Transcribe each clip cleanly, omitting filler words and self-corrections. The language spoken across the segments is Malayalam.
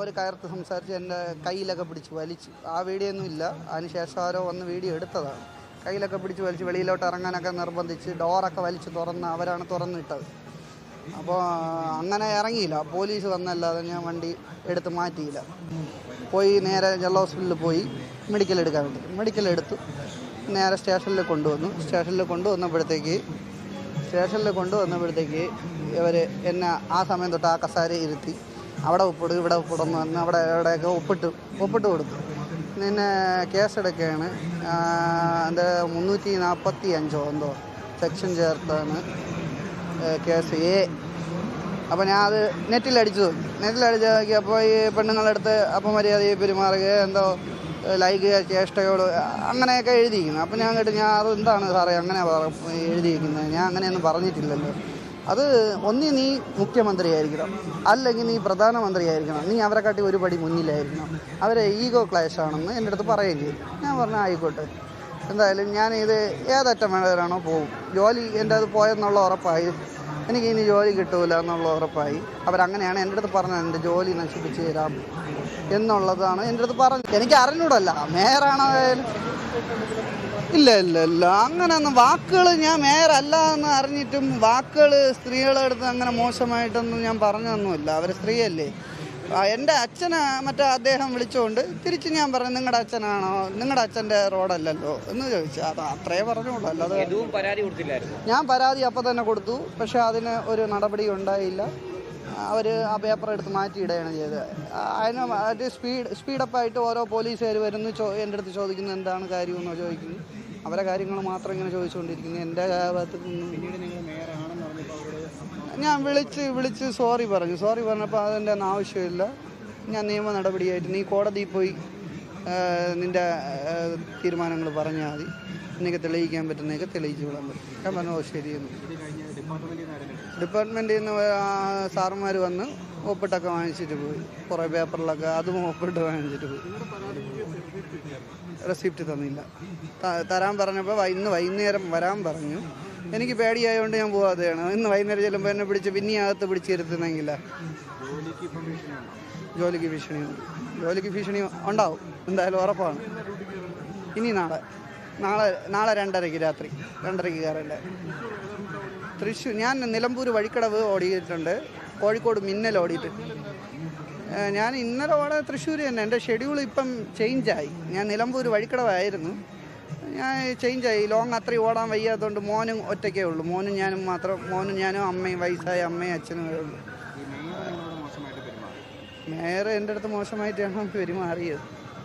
അവർ കയർത്ത് സംസാരിച്ച് എൻ്റെ കയ്യിലൊക്കെ പിടിച്ച് വലിച്ചു. ആ വീഡിയോ ഒന്നും ഇല്ല, അതിനുശേഷം ആരോ വന്ന് വീഡിയോ എടുത്തതാണ്. കയ്യിലൊക്കെ പിടിച്ച് വലിച്ച് വെളിയിലോട്ട് ഇറങ്ങാനൊക്കെ നിർബന്ധിച്ച് ഡോറൊക്കെ വലിച്ച് അവരാണ് തുറന്നിട്ടത്. അപ്പോൾ അങ്ങനെ ഇറങ്ങിയില്ല, പോലീസ് വന്നല്ലാതെ ഞാൻ വണ്ടി എടുത്ത് മാറ്റിയില്ല. പോയി നേരെ ജനറൽ ഹോസ്പിറ്റലിൽ പോയി മെഡിക്കൽ എടുക്കാൻ വേണ്ടി മെഡിക്കൽ എടുത്തു. നേരെ സ്റ്റേഷനിൽ കൊണ്ടുവന്നപ്പോഴത്തേക്ക് ഇവർ എന്നെ ആ സമയം തൊട്ട് ആ കസേര ഇരുത്തി അവിടെ ഒപ്പിടും ഇവിടെ ഒപ്പിടുമെന്ന് പറഞ്ഞ് അവിടെ എവിടെയൊക്കെ ഒപ്പിട്ട് കൊടുത്തു. പിന്നെ കേസെടുക്കുകയാണ്. അത് 345 എന്തോ സെക്ഷൻ ചേർത്താണ് കേസ് എ. അപ്പോൾ ഞാൻ അത് നെറ്റിലടിച്ചു നോക്കിയപ്പോൾ ഈ പെണ്ണുങ്ങളടുത്ത് അപമര്യാദയെ പെരുമാറുക, എന്തോ ലൈംഗിക ചേഷ്ടയോട് അങ്ങനെയൊക്കെ എഴുതിയിരിക്കുന്നു. അപ്പോൾ ഞാൻ കേട്ട് അത് എന്താണ് സാറേ അങ്ങനെ എഴുതിയിരിക്കുന്നത്, ഞാൻ അങ്ങനെയൊന്നും പറഞ്ഞിട്ടില്ലല്ലോ. അത് ഒന്നി നീ മുഖ്യമന്ത്രിയായിരിക്കണം, അല്ലെങ്കിൽ നീ പ്രധാനമന്ത്രിയായിരിക്കണം, നീ അവരെക്കാട്ടി ഒരു പടി മുന്നിലായിരിക്കണം. അവരെ ഈഗോ ക്ലാഷാണെന്ന് എൻ്റെ അടുത്ത് പറയുകയും ചെയ്തു. ഞാൻ പറഞ്ഞു ആയിക്കോട്ടെ, എന്തായാലും ഞാനിത് ഏതറ്റം വേണ്ടവരാണോ പോകും. ജോലി എൻ്റെ അത് പോയെന്നുള്ള ഉറപ്പായി, എനിക്ക് ഇനി ജോലി കിട്ടൂല എന്നുള്ള ഉറപ്പായി. അവരങ്ങനെയാണ് എൻ്റെ അടുത്ത് പറഞ്ഞത്, എൻ്റെ ജോലി നശിപ്പിച്ച് തരാം എന്നുള്ളതാണ് എൻ്റെ അടുത്ത് പറഞ്ഞത്. എനിക്ക് അറിഞ്ഞൂടല്ല മേയറാണായാലും ഇല്ല അങ്ങനെയൊന്നും വാക്കുകൾ ഞാൻ മേയറല്ല എന്ന് അറിഞ്ഞിട്ടും വാക്കുകൾ സ്ത്രീകളുടെ അടുത്ത് അങ്ങനെ മോശമായിട്ടൊന്നും ഞാൻ പറഞ്ഞതൊന്നുമില്ല. അവർ സ്ത്രീയല്ലേ. എൻ്റെ അച്ഛനെ അദ്ദേഹം വിളിച്ചുകൊണ്ട് തിരിച്ച് ഞാൻ പറഞ്ഞു നിങ്ങളുടെ അച്ഛനാണോ, നിങ്ങളുടെ അച്ഛൻ്റെ റോഡല്ലല്ലോ എന്ന് ചോദിച്ചു. അത് അത്രേ പറഞ്ഞുള്ളൂ. അല്ലാതെ ഞാൻ പരാതി അപ്പം തന്നെ കൊടുത്തു, പക്ഷെ അതിന് ഒരു നടപടി ഉണ്ടായില്ല. അവർ ആ പേപ്പർ എടുത്ത് മാറ്റിയിടുകയാണ് ചെയ്തത്. അതിന് അത് സ്പീഡപ്പായിട്ട് ഓരോ പോലീസുകാർ വരുന്നു, എൻ്റെ അടുത്ത് ചോദിക്കുന്നു എന്താണ് കാര്യമെന്നോ ചോദിക്കുന്നു. അവരെ കാര്യങ്ങൾ മാത്രം ഇങ്ങനെ ചോദിച്ചുകൊണ്ടിരിക്കുന്നു. എൻ്റെ ഭാഗത്ത് ഞാൻ വിളിച്ച് സോറി പറഞ്ഞപ്പോൾ അതിൻ്റെ ഒന്നും ആവശ്യമില്ല, ഞാൻ നിയമ നടപടിയായിട്ട് നീ കോടതിയിൽ പോയി നിൻ്റെ തീരുമാനങ്ങൾ പറഞ്ഞാൽ മതി, എനിക്ക് തെളിയിക്കാൻ പറ്റുന്നതൊക്കെ തെളിയിച്ച് വിടാൻ പറ്റും. ഞാൻ പറഞ്ഞു ഓ ശരിയെന്ന്. ഡിപ്പാർട്ട്മെൻറ്റിൽ നിന്ന് സാറുമാർ വന്ന് ഒപ്പിട്ടൊക്കെ വാങ്ങിച്ചിട്ട് പോയി, കുറേ പേപ്പറിലൊക്കെ അതും ഒപ്പിട്ട് വാങ്ങിച്ചിട്ട് പോയി. റെസിപ്റ്റ് തന്നില്ല. തരാൻ പറഞ്ഞപ്പോൾ ഇന്ന് വൈകുന്നേരം വരാൻ പറഞ്ഞു. എനിക്ക് പേടിയായതുകൊണ്ട് ഞാൻ പോവാതെയാണ്. ഇന്ന് വൈകുന്നേരം ചെല്ലുമ്പോൾ എന്നെ പിടിച്ച് പിന്നെ അകത്ത് പിടിച്ചിരുത്തുന്നെങ്കില ജോലിക്ക് ഭീഷണി ഉണ്ടാവും, എന്തായാലും ഉറപ്പാണ്. ഇനി നാളെ 2:30 രാത്രി 2:30 കയറല്ലേ. തൃശ്ശൂർ ഞാൻ നിലമ്പൂർ വഴിക്കടവ് ഓടിയിട്ടുണ്ട്, കോഴിക്കോട് മിന്നൽ ഓടിയിട്ടുണ്ട്. ഞാൻ ഇന്നലെ ഓടാൻ തൃശ്ശൂർ തന്നെ. എൻ്റെ ഷെഡ്യൂൾ ഇപ്പം ചേഞ്ചായി. ഞാൻ നിലമ്പൂർ വഴിക്കടവായിരുന്നു, ഞാൻ ചേഞ്ചായി. ലോങ് അത്രയും ഓടാൻ വയ്യാത്തതുകൊണ്ട് മോനും ഒറ്റയ്ക്കേ ഉള്ളൂ. മോനും ഞാനും അമ്മയും, വയസ്സായ അമ്മയും അച്ഛനും ഉള്ളൂ. മേയർ എൻ്റെ അടുത്ത് മോശമായിട്ടാണ് പെരുമാറിയത്.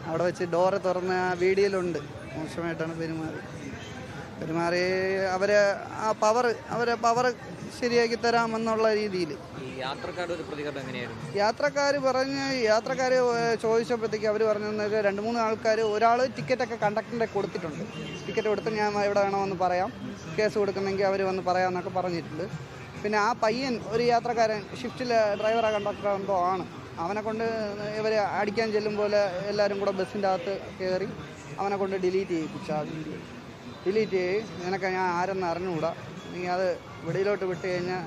അവിടെ വെച്ച് ഡോറ് തുറന്ന ആ വീഡിയോയിലുണ്ട്, മോശമായിട്ടാണ് പെരുമാറി. അവരെ പവർ ശരിയാക്കി തരാമെന്നുള്ള രീതിയിൽ യാത്രക്കാർ ചോദിച്ചപ്പോഴത്തേക്ക് അവർ പറഞ്ഞത് 2-3 ആൾക്കാർ, ഒരാൾ ടിക്കറ്റൊക്കെ കണ്ടക്ടറിൻ്റെ കൊടുത്തിട്ടുണ്ട്. ടിക്കറ്റ് കൊടുത്ത് ഞാൻ എവിടെ വേണമെന്ന് പറയാം, കേസ് കൊടുക്കുന്നെങ്കിൽ അവർ വന്ന് പറയാമെന്നൊക്കെ പറഞ്ഞിട്ടുണ്ട്. പിന്നെ ആ പയ്യൻ ഒരു യാത്രക്കാരൻ, ഷിഫ്റ്റിലെ ഡ്രൈവറോ കണ്ടക്ടറോ എന്തോ ആണ്, അവനെ കൊണ്ട് ഇവർ അടിക്കാൻ ചെല്ലുമ്പോൾ എല്ലാവരും കൂടെ ബസ്സിൻ്റെ അകത്ത് കയറി അവനെ കൊണ്ട് ഡിലീറ്റ് ചെയ്യിപ്പിച്ചു. ആ വീഡിയോ ഡിലീറ്റ് നിനക്ക് ഞാൻ ആരെന്ന് അറിഞ്ഞുകൂടാ, നീ അത് വെളിയിലോട്ട് വിട്ട് കഴിഞ്ഞാൽ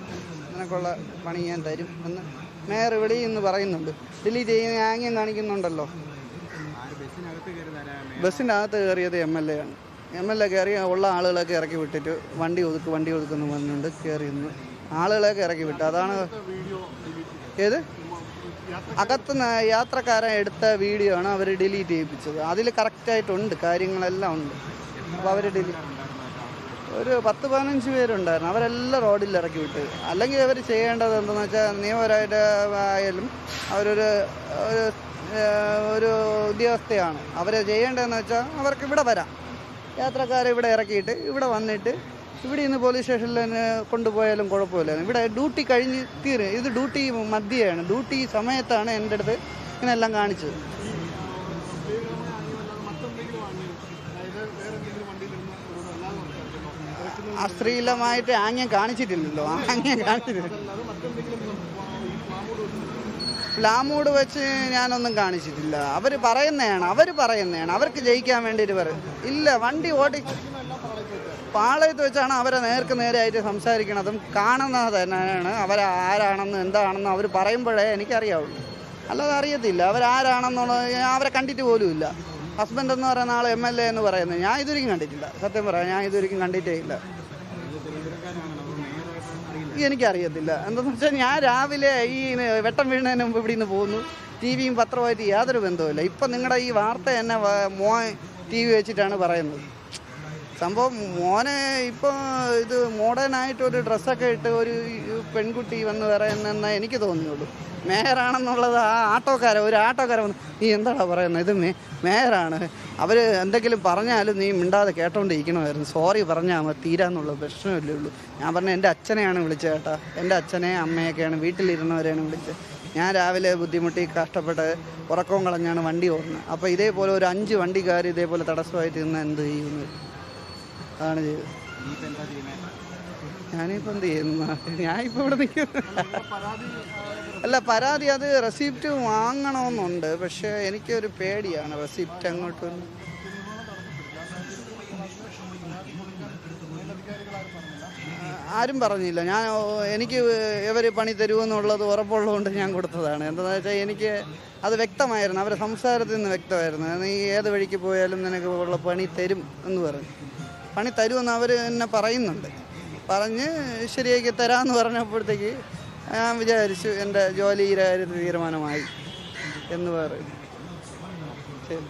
നിനക്കുള്ള പണി ഞാൻ തരും എന്ന് മേയർ വെളിയിൽ നിന്ന് പറയുന്നുണ്ട്. ഡിലീറ്റ് ചെയ്യുന്ന ആംഗ്യം കാണിക്കുന്നുണ്ടല്ലോ. ബസ്സിൻ്റെ അകത്ത് കയറിയത് MLA ആണ്. MLA കയറി ഉള്ള ആളുകളൊക്കെ ഇറക്കി വിട്ടിട്ട് വണ്ടി ഒതുക്കുന്നു പറഞ്ഞുകൊണ്ട് കയറി നിന്ന് ആളുകളെയൊക്കെ ഇറക്കി വിട്ടു. അതാണ് അകത്തുനിന്ന് യാത്രക്കാരൻ എടുത്ത വീഡിയോ ആണ് അവർ ഡിലീറ്റ് ചെയ്യിപ്പിച്ചത്. അതിൽ കറക്റ്റായിട്ടുണ്ട്, കാര്യങ്ങളെല്ലാം ഉണ്ട്. അപ്പോൾ അവർ ഒരു 10-15 പേരുണ്ടായിരുന്നു, അവരെല്ലാം റോഡിൽ ഇറക്കി വിട്ട്. അല്ലെങ്കിൽ അവർ ചെയ്യേണ്ടത് എന്താണെന്ന് വെച്ചാൽ നിയമപരമായിട്ട് ആയാലും ഒരു ഉദ്യോഗസ്ഥയാണ്. അവർ ചെയ്യേണ്ടതെന്ന് വെച്ചാൽ അവർക്ക് ഇവിടെ വരാം, യാത്രക്കാരെ ഇവിടെ ഇറക്കിയിട്ട് ഇവിടെ വന്നിട്ട് ഇവിടെ ഇന്ന് പോലീസ് സ്റ്റേഷനിൽ തന്നെ കൊണ്ടുപോയാലും കുഴപ്പമില്ല. ഇവിടെ ഡ്യൂട്ടി കഴിഞ്ഞ് തീരും. ഇത് ഡ്യൂട്ടി മധ്യയാണ്, ഡ്യൂട്ടി സമയത്താണ് എൻ്റെ അടുത്ത് ഇങ്ങനെല്ലാം കാണിച്ചത്. അശ്ലീലമായിട്ട് ആംഗ്യം കാണിച്ചിട്ടില്ലല്ലോ. പ്ലാമൂഡ് വെച്ച് ഞാനൊന്നും കാണിച്ചിട്ടില്ല. അവർ പറയുന്നതാണ്, അവർക്ക് ജയിക്കാൻ വേണ്ടിയിട്ട് പറയും. ഇല്ല, വണ്ടി പാളയത്ത് വെച്ചാണ് അവരെ നേരെയായിട്ട് സംസാരിക്കണതും കാണുന്നത് തന്നെയാണ്. അവരാരാണെന്ന് എന്താണെന്ന് അവർ പറയുമ്പോഴേ എനിക്കറിയാവുള്ളൂ. അല്ലാതെ അറിയത്തില്ല അവരാരാണെന്നുള്ളത്. അവരെ കണ്ടിട്ട് പോലും ഇല്ല. ഹസ്ബൻഡ് എന്ന് പറയുന്ന ആൾ MLA എന്ന് പറയുന്നത് ഞാൻ ഇതുവരെയും കണ്ടിട്ടില്ല. സത്യം പറയാം, ഞാൻ ഇതുവരെയും കണ്ടിട്ടേ ഇല്ല. എനിക്കറിയത്തില്ല. എന്താണെന്ന് വെച്ചാൽ ഞാൻ രാവിലെ ഈ വെട്ടം വീഴുന്നതിന് മുമ്പ് ഇവിടെ നിന്ന് പോകുന്നു. TV-യും പത്രവുമായിട്ട് യാതൊരു ബന്ധവുമില്ല. ഇപ്പം നിങ്ങളുടെ ഈ വാർത്ത എന്നെ മോൻ TV വെച്ചിട്ടാണ് പറയുന്നത്. സംഭവം മോനെ ഇപ്പോൾ ഇത് മോഡേണായിട്ടൊരു ഡ്രസ്സൊക്കെ ഇട്ട് ഒരു പെൺകുട്ടി വന്ന് പറയുന്നതെന്നാണ് എനിക്ക് തോന്നുന്നുള്ളൂ. മേയറാണെന്നുള്ളത് ആ ഒരു ആട്ടോക്കാരൻ വന്ന് നീ എന്താടാ പറയുന്നത്, ഇത് മേയറാണ്, അവർ എന്തെങ്കിലും പറഞ്ഞാലും നീ മിണ്ടാതെ കേട്ടോണ്ടിരിക്കണമായിരുന്നു, സോറി പറഞ്ഞാൽ മതി, തീരാന്നുള്ള പ്രശ്നമല്ലേ ഉള്ളൂ. ഞാൻ പറഞ്ഞ എൻ്റെ അച്ഛനെയാണ് വിളിച്ചത് കേട്ടോ, എൻ്റെ അച്ഛനെ അമ്മയൊക്കെയാണ് വീട്ടിലിരുന്നവരെയാണ് വിളിച്ചത്. ഞാൻ രാവിലെ ബുദ്ധിമുട്ടി കഷ്ടപ്പെട്ട് ഉറക്കവും കളഞ്ഞാണ് വണ്ടി ഓടുന്നത്. അപ്പോൾ ഇതേപോലെ ഒരു 5 വണ്ടിക്കാർ ഇതേപോലെ തടസ്സമായിട്ട് നിന്ന് എന്ത് ചെയ്യുന്നു അതാണ് ചെയ്തത്. ഞാനിപ്പോൾ എന്ത് ചെയ്യുന്നു, ഞാനിപ്പോൾ ഇവിടെ നിൽക്കുന്നു. അല്ല, പരാതി അത് റെസിപ്റ്റ് വാങ്ങണമെന്നുണ്ട്. പക്ഷേ എനിക്കൊരു പേടിയാണ് റെസിപ്റ്റ് അങ്ങോട്ട്. ആരും പറഞ്ഞില്ല. എനിക്ക് ഇവർ പണി തരുമെന്നുള്ളത് ഉറപ്പുള്ളതുകൊണ്ട് ഞാൻ കൊടുത്തതാണ്. എന്താണെന്ന് വെച്ചാൽ എനിക്ക് അത് വ്യക്തമായിരുന്നു, അവരുടെ സംസാരത്തിൽ നിന്ന് വ്യക്തമായിരുന്നു. നീ ഏത് വഴിക്ക് പോയാലും നിനക്ക് ഉള്ള പണി തരും എന്ന് പറഞ്ഞു. പണി തരുമെന്ന് അവർ എന്നെ പറയുന്നുണ്ട്. പറഞ്ഞ് ശരിയാക്കി തരാമെന്ന് പറഞ്ഞപ്പോഴത്തേക്ക് ഞാൻ വിചാരിച്ചു എൻ്റെ ജോലിയുടെ കാര്യത്തിൽ തീരുമാനമായി എന്ന് പറയും. ശരി.